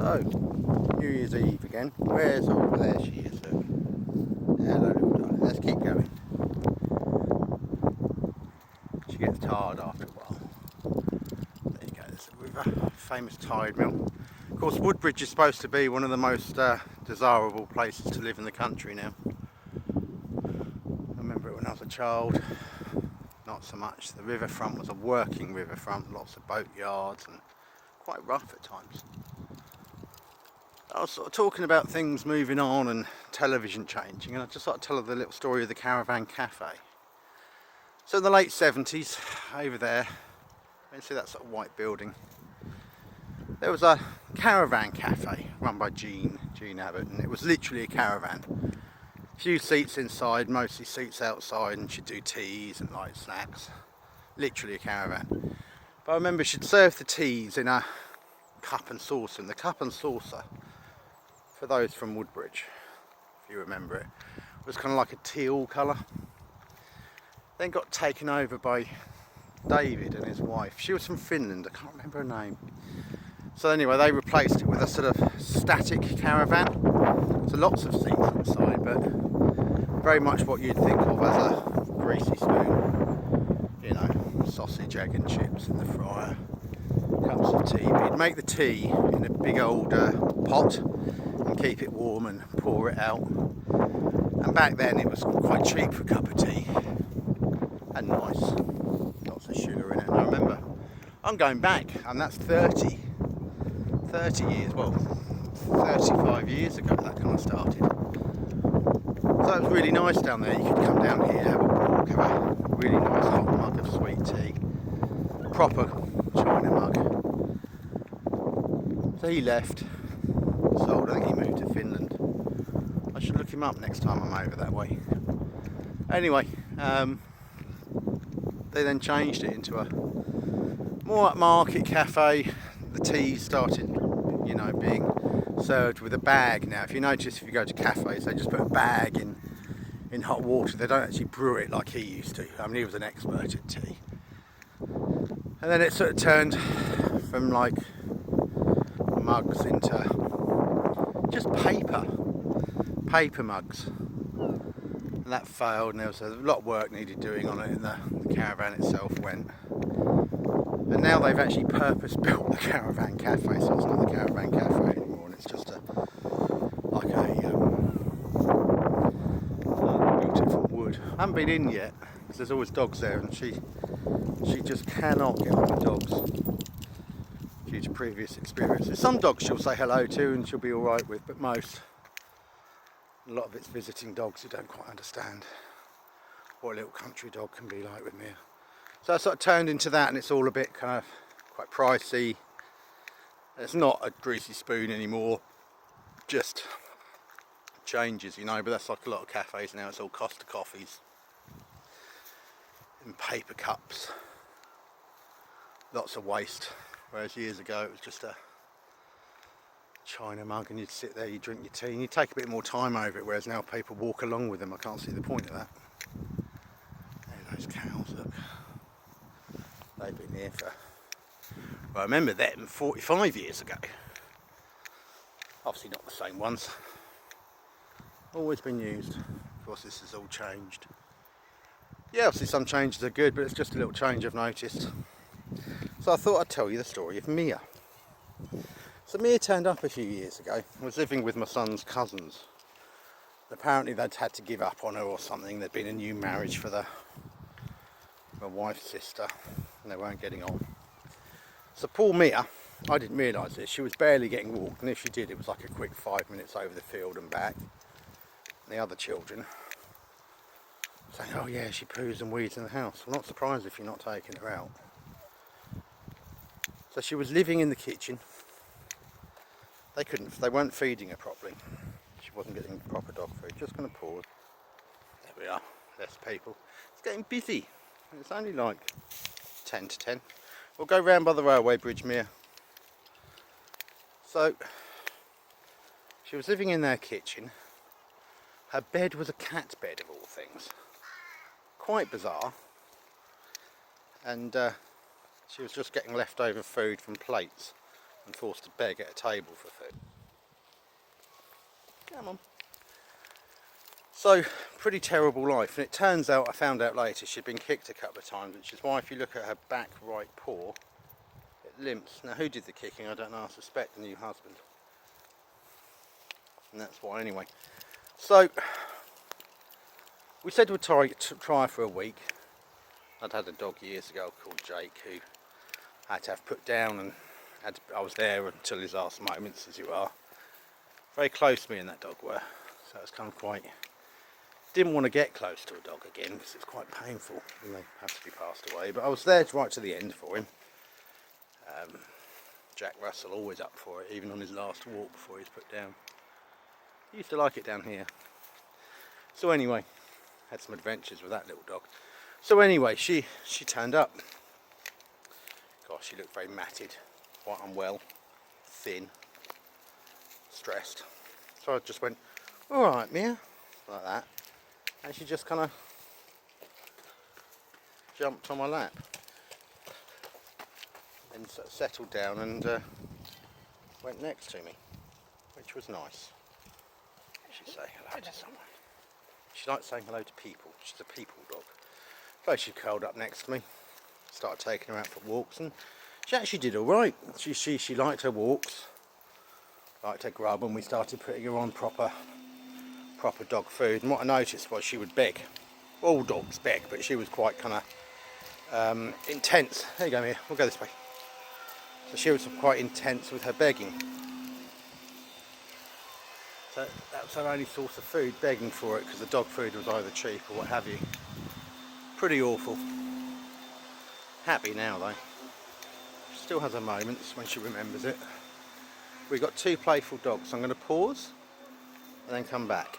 So, New Year's Eve again. Where's all? There she is. Look. Hello, little darling. Let's keep going. She gets tired after a while. There you go. There's a river, famous tide mill. Of course, Woodbridge is supposed to be one of the most desirable places to live in the country now. I remember it when I was a child. Not so much. The riverfront was a working riverfront, lots of boat yards and quite rough at times. I was sort of talking about things moving on and television changing, and I just thought I'd tell the little story of the Caravan Cafe. So in the late 70s, over there, you can see that sort of white building, there was a Caravan Cafe run by Jean Abbott, and it was literally a caravan. A few seats inside, mostly seats outside, and she'd do teas and light snacks. Literally a caravan. But I remember she'd serve the teas in a cup and saucer, and the cup and saucer, for those from Woodbridge, if you remember it, was kind of like a teal colour. Then got taken over by David and his wife. She was from Finland, I can't remember her name. So anyway, they replaced it with a sort of static caravan. So lots of seats inside, but very much what you'd think of as a greasy spoon. You know, sausage, egg and chips in the fryer, cups of tea. But you'd make the tea in a big old pot and keep it warm and pour it out. And back then it was quite cheap for a cup of tea and nice, lots of sugar in it. And I remember, I'm going back, and that's 30 years, well 35 years ago that kind of started. So it was really nice down there. You could come down here, have a walk, have a really nice hot mug of sweet tea, proper China mug. So he left. Sold. I think he moved to Finland. I should look him up next time I'm over that way. Anyway, they then changed it into a more upmarket cafe. The tea started, you know, being served with a bag now. If you notice, if you go to cafes, they just put a bag in hot water. They don't actually brew it like he used to. I mean, he was an expert at tea. And then it sort of turned from like mugs into just paper mugs, and that failed, and there was a lot of work needed doing on it, and the caravan itself went. And now they've actually purpose built the Caravan Cafe, so it's not the Caravan Cafe anymore, and it's just like a built it from wood. I haven't been in yet because there's always dogs there, and she just cannot get on with dogs due to previous experiences. Some dogs she'll say hello to and she'll be alright with, but most, a lot of it's visiting dogs who don't quite understand what a little country dog can be like with Mia. So I sort of turned into that, and it's all a bit kind of quite pricey. It's not a greasy spoon anymore, just changes, you know, but that's like a lot of cafes now. It's all Costa coffees in paper cups, lots of waste. Whereas years ago it was just a China mug, and you'd sit there, you'd drink your tea, and you'd take a bit more time over it, whereas now people walk along with them. I can't see the point of that. There those cows, look. They've been here for, well, I remember them 45 years ago. Obviously not the same ones. Always been used. Of course this has all changed. Yeah, obviously some changes are good, but it's just a little change I've noticed. So I thought I'd tell you the story of Mia. So Mia turned up a few years ago. I was living with my son's cousins. Apparently they'd had to give up on her or something. There'd been a new marriage for my wife's sister, and they weren't getting on. So poor Mia, I didn't realise this, she was barely getting walked, and if she did, it was like a quick 5 minutes over the field and back. And the other children saying, oh yeah, she poos and weeds in the house. I'm not surprised if you're not taking her out. So she was living in the kitchen. They weren't feeding her properly. She wasn't getting proper dog food. Just going to pause. There we are, less people. It's getting busy. It's only like 10 to 10. We'll go round by the railway bridge, Mia. So, she was living in their kitchen. Her bed was a cat bed of all things. Quite bizarre. And she was just getting leftover food from plates and forced to beg at a table for food. Come on. So, pretty terrible life, and it turns out, I found out later, she'd been kicked a couple of times, which is why if you look at her back right paw, it limps. Now who did the kicking, I don't know, I suspect the new husband. And that's why anyway. So, we said we'd try for a week. I'd had a dog years ago called Jake who had to have put down, and I was there until his last moments, as you are. Very close to me and that dog were, so it was kind of quite... Didn't want to get close to a dog again because it's quite painful when they have to be passed away, but I was there right to the end for him. Jack Russell, always up for it, even on his last walk before he's put down. He used to like it down here. So anyway, had some adventures with that little dog. So anyway, she turned up. Gosh, she looked very matted, quite unwell, thin, stressed. So I just went, alright Mia, like that. And she just kind of jumped on my lap and sort of settled down and went next to me, which was nice. She say hello to someone. She likes saying hello to people. She's a people dog. So she curled up next to me, started taking her out for walks, and she actually did all right. She liked her walks, liked her grub, and we started putting her on proper dog food. And what I noticed was she would beg. All dogs beg, but she was quite kind of intense. There you go, Mia. We'll go this way. So she was quite intense with her begging. So that was her only source of food, begging for it, because the dog food was either cheap or what have you. Pretty awful. Happy now though. She still has her moments when she remembers it. We've got 2 playful dogs, so I'm going to pause and then come back.